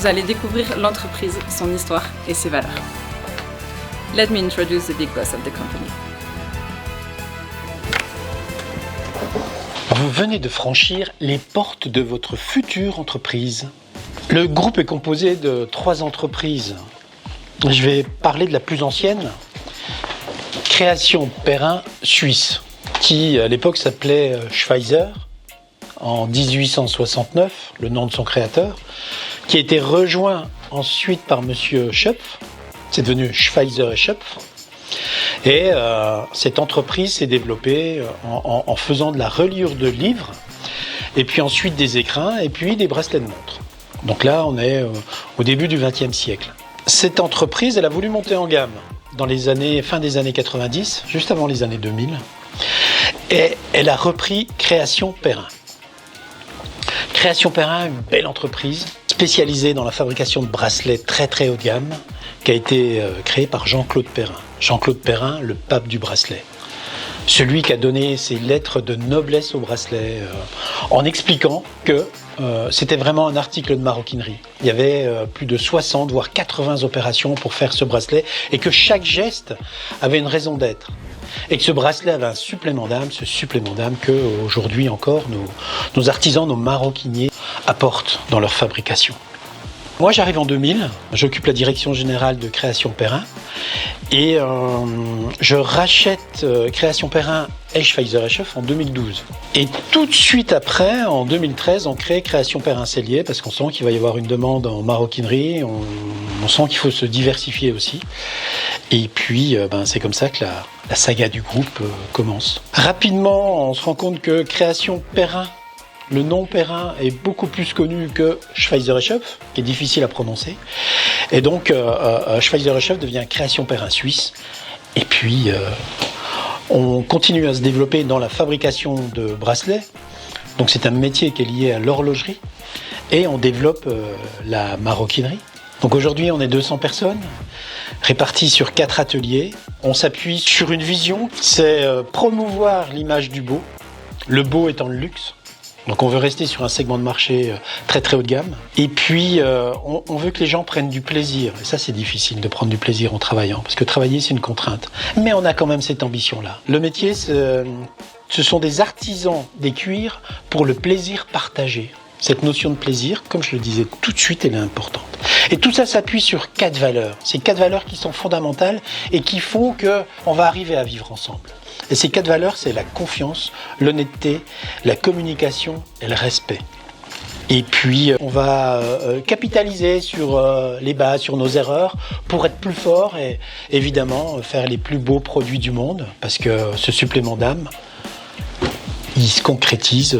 vous allez découvrir l'entreprise, son histoire et ses valeurs. Let me introduce the big boss of the company. Vous venez de franchir les portes de votre future entreprise. Le groupe est composé de 3 entreprises. Je vais parler de la plus ancienne, Création Perrin Suisse, qui à l'époque s'appelait Schweizer, en 1869, le nom de son créateur, qui a été rejoint ensuite par Monsieur Schöpf. C'est devenu Schweizer et Schöpf. Et cette entreprise s'est développée en faisant de la reliure de livres, et puis ensuite des écrins, et puis des bracelets de montre. Donc là, on est au début du XXe siècle. Cette entreprise, elle a voulu monter en gamme dans les fin des années 90, juste avant les années 2000, et elle a repris Création Perrin. Création Perrin, une belle entreprise spécialisée dans la fabrication de bracelets très très haut de gamme, qui a été créée par Jean-Claude Perrin. Jean-Claude Perrin, le pape du bracelet. Celui qui a donné ses lettres de noblesse au bracelet, en expliquant que c'était vraiment un article de maroquinerie. Il y avait plus de 60, voire 80 opérations pour faire ce bracelet, et que chaque geste avait une raison d'être. Et que ce bracelet avait un supplément d'âme, ce supplément d'âme que aujourd'hui encore nos artisans, nos maroquiniers apportent dans leur fabrication. Moi j'arrive en 2000, j'occupe la direction générale de Création Perrin et je rachète Création Perrin et Schweizer et Schöpf en 2012. Et tout de suite après, en 2013, on crée Création Perrin Sellier parce qu'on sent qu'il va y avoir une demande en maroquinerie, on sent qu'il faut se diversifier aussi. Et puis c'est comme ça que la saga du groupe commence. Rapidement, on se rend compte que Création Perrin, le nom Perrin est beaucoup plus connu que Schweizer et Schöpf, qui est difficile à prononcer. Et donc, Schweizer et Schöpf devient Création Perrin Suisse. Et puis, on continue à se développer dans la fabrication de bracelets. Donc, c'est un métier qui est lié à l'horlogerie. Et on développe la maroquinerie. Donc, aujourd'hui, on est 200 personnes, réparties sur 4 ateliers. On s'appuie sur une vision, c'est promouvoir l'image du beau. Le beau étant le luxe. Donc on veut rester sur un segment de marché très très haut de gamme. Et puis on veut que les gens prennent du plaisir. Et ça c'est difficile de prendre du plaisir en travaillant, parce que travailler c'est une contrainte. Mais on a quand même cette ambition-là. Le métier, ce sont des artisans des cuirs pour le plaisir partagé. Cette notion de plaisir, comme je le disais tout de suite, elle est importante. Et tout ça s'appuie sur 4 valeurs. Ces 4 valeurs qui sont fondamentales et qui font qu'on va arriver à vivre ensemble. Et ces 4 valeurs, c'est la confiance, l'honnêteté, la communication et le respect. Et puis, on va capitaliser sur les bases, sur nos erreurs, pour être plus fort et évidemment faire les plus beaux produits du monde, parce que ce supplément d'âme, il se concrétise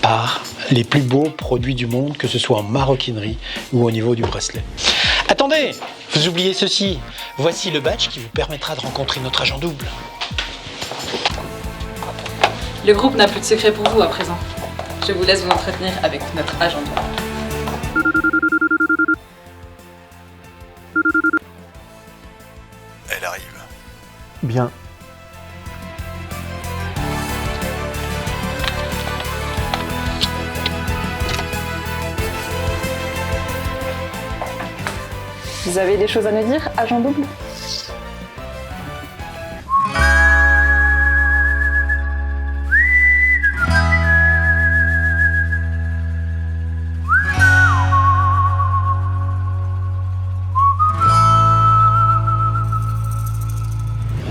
par les plus beaux produits du monde, que ce soit en maroquinerie ou au niveau du bracelet. Attendez, vous oubliez ceci. Voici le badge qui vous permettra de rencontrer notre agent double. Le groupe n'a plus de secret pour vous à présent. Je vous laisse vous entretenir avec notre agent double. Elle arrive. Bien. Vous avez des choses à nous dire, agent double ?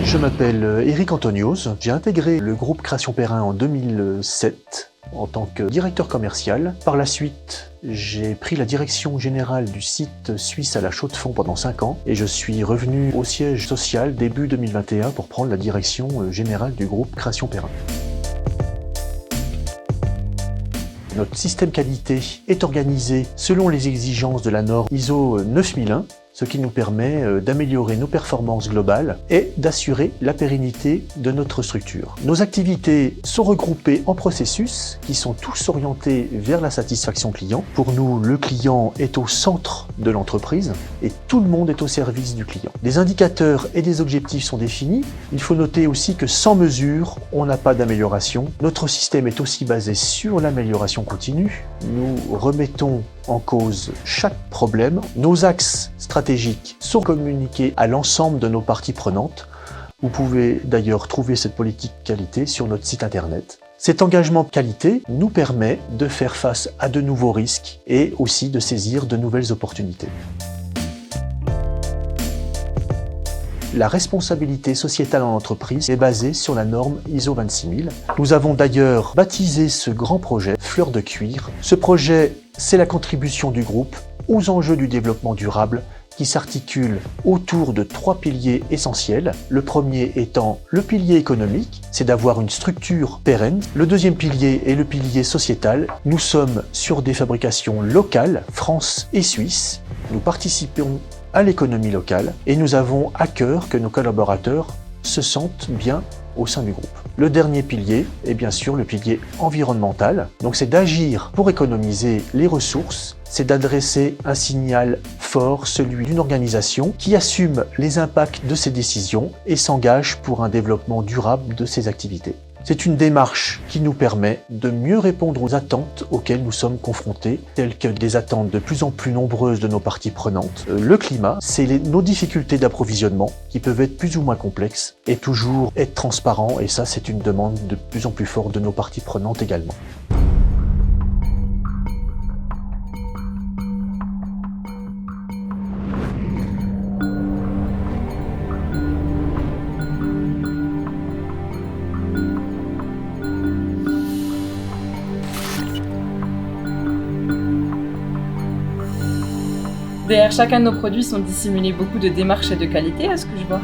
Je m'appelle Eric Antonios, j'ai intégré le groupe Création Perrin en 2007 en tant que directeur commercial. Par la suite, j'ai pris la direction générale du site suisse à la Chaux-de-Fonds pendant 5 ans et je suis revenu au siège social début 2021 pour prendre la direction générale du groupe Création Perrin. Notre système qualité est organisé selon les exigences de la norme ISO 9001, ce qui nous permet d'améliorer nos performances globales et d'assurer la pérennité de notre structure. Nos activités sont regroupées en processus qui sont tous orientés vers la satisfaction client. Pour nous, le client est au centre de l'entreprise et tout le monde est au service du client. Des indicateurs et des objectifs sont définis. Il faut noter aussi que sans mesure, on n'a pas d'amélioration. Notre système est aussi basé sur l'amélioration continue. Nous remettons en cause chaque problème. Nos axes stratégiques sont communiqués à l'ensemble de nos parties prenantes. Vous pouvez d'ailleurs trouver cette politique qualité sur notre site internet. Cet engagement qualité nous permet de faire face à de nouveaux risques et aussi de saisir de nouvelles opportunités. La responsabilité sociétale en entreprise est basée sur la norme ISO 26000. Nous avons d'ailleurs baptisé ce grand projet Fleur de Cuir. Ce projet, c'est la contribution du groupe aux enjeux du développement durable qui s'articule autour de 3 piliers essentiels. Le premier étant le pilier économique, c'est d'avoir une structure pérenne. Le deuxième pilier est le pilier sociétal. Nous sommes sur des fabrications locales, France et Suisse. Nous participons à l'économie locale et nous avons à cœur que nos collaborateurs se sentent bien au sein du groupe. Le dernier pilier est bien sûr le pilier environnemental. Donc c'est d'agir pour économiser les ressources, c'est d'adresser un signal fort, celui d'une organisation qui assume les impacts de ses décisions et s'engage pour un développement durable de ses activités. C'est une démarche qui nous permet de mieux répondre aux attentes auxquelles nous sommes confrontés, telles que des attentes de plus en plus nombreuses de nos parties prenantes. Le climat, c'est nos difficultés d'approvisionnement qui peuvent être plus ou moins complexes et toujours être transparents, et ça c'est une demande de plus en plus forte de nos parties prenantes également. Derrière chacun de nos produits sont dissimulés beaucoup de démarches et de qualité, à ce que je vois.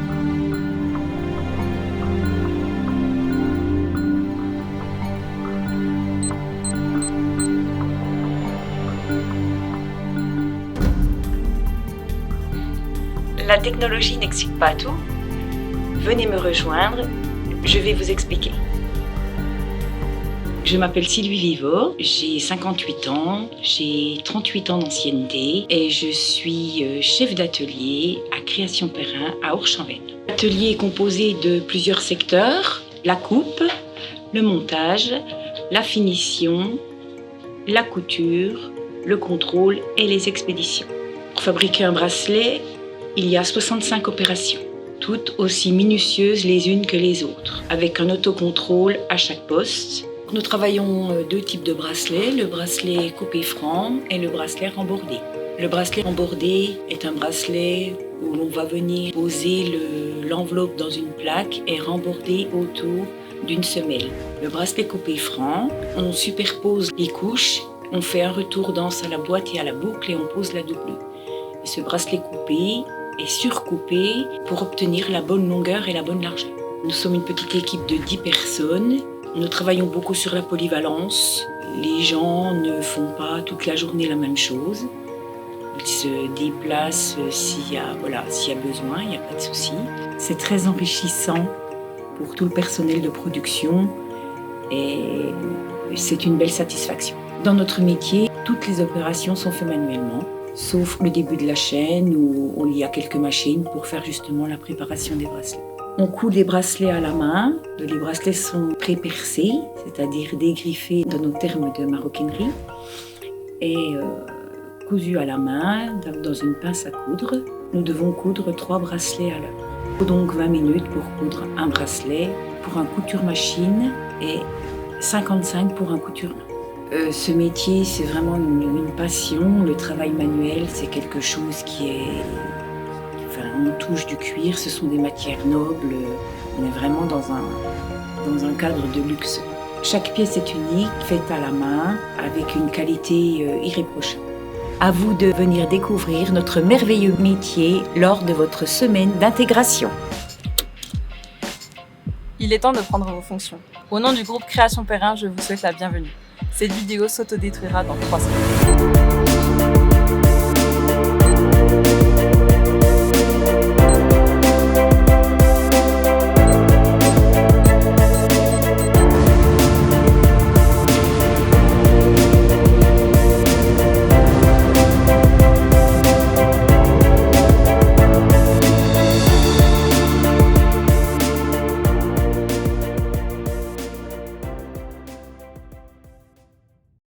La technologie n'explique pas tout. Venez me rejoindre, je vais vous expliquer. Je m'appelle Sylvie Vivot, j'ai 58 ans, j'ai 38 ans d'ancienneté et je suis chef d'atelier à Création Perrin à Orchamps-Veynes. L'atelier est composé de plusieurs secteurs, la coupe, le montage, la finition, la couture, le contrôle et les expéditions. Pour fabriquer un bracelet, il y a 65 opérations, toutes aussi minutieuses les unes que les autres, avec un autocontrôle à chaque poste. Nous travaillons 2 types de bracelets, le bracelet coupé franc et le bracelet rembordé. Le bracelet rembordé est un bracelet où l'on va venir poser l'enveloppe dans une plaque et remborder autour d'une semelle. Le bracelet coupé franc, on superpose les couches, on fait un retour d'anse à la boîte et à la boucle et on pose la doublure. Et ce bracelet coupé est surcoupé pour obtenir la bonne longueur et la bonne largeur. Nous sommes une petite équipe de 10 personnes. Nous travaillons beaucoup sur la polyvalence. Les gens ne font pas toute la journée la même chose. Ils se déplacent s'il y a besoin, il n'y a pas de souci. C'est très enrichissant pour tout le personnel de production et c'est une belle satisfaction. Dans notre métier, toutes les opérations sont faites manuellement, sauf le début de la chaîne où il y a quelques machines pour faire justement la préparation des bracelets. On coud les bracelets à la main. Les bracelets sont pré-percés, c'est-à-dire dégriffés dans nos termes de maroquinerie, et cousus à la main dans une pince à coudre. Nous devons coudre 3 bracelets à l'heure. Il faut donc 20 minutes pour coudre un bracelet pour un couture machine et 55 pour un couture main. Ce métier, c'est vraiment une passion. Le travail manuel, c'est quelque chose qui est... on touche du cuir, ce sont des matières nobles, on est vraiment dans un cadre de luxe. Chaque pièce est unique, faite à la main, avec une qualité irréprochable. À vous de venir découvrir notre merveilleux métier lors de votre semaine d'intégration. Il est temps de prendre vos fonctions. Au nom du groupe Création Perrin, je vous souhaite la bienvenue. Cette vidéo s'autodétruira dans 3 secondes.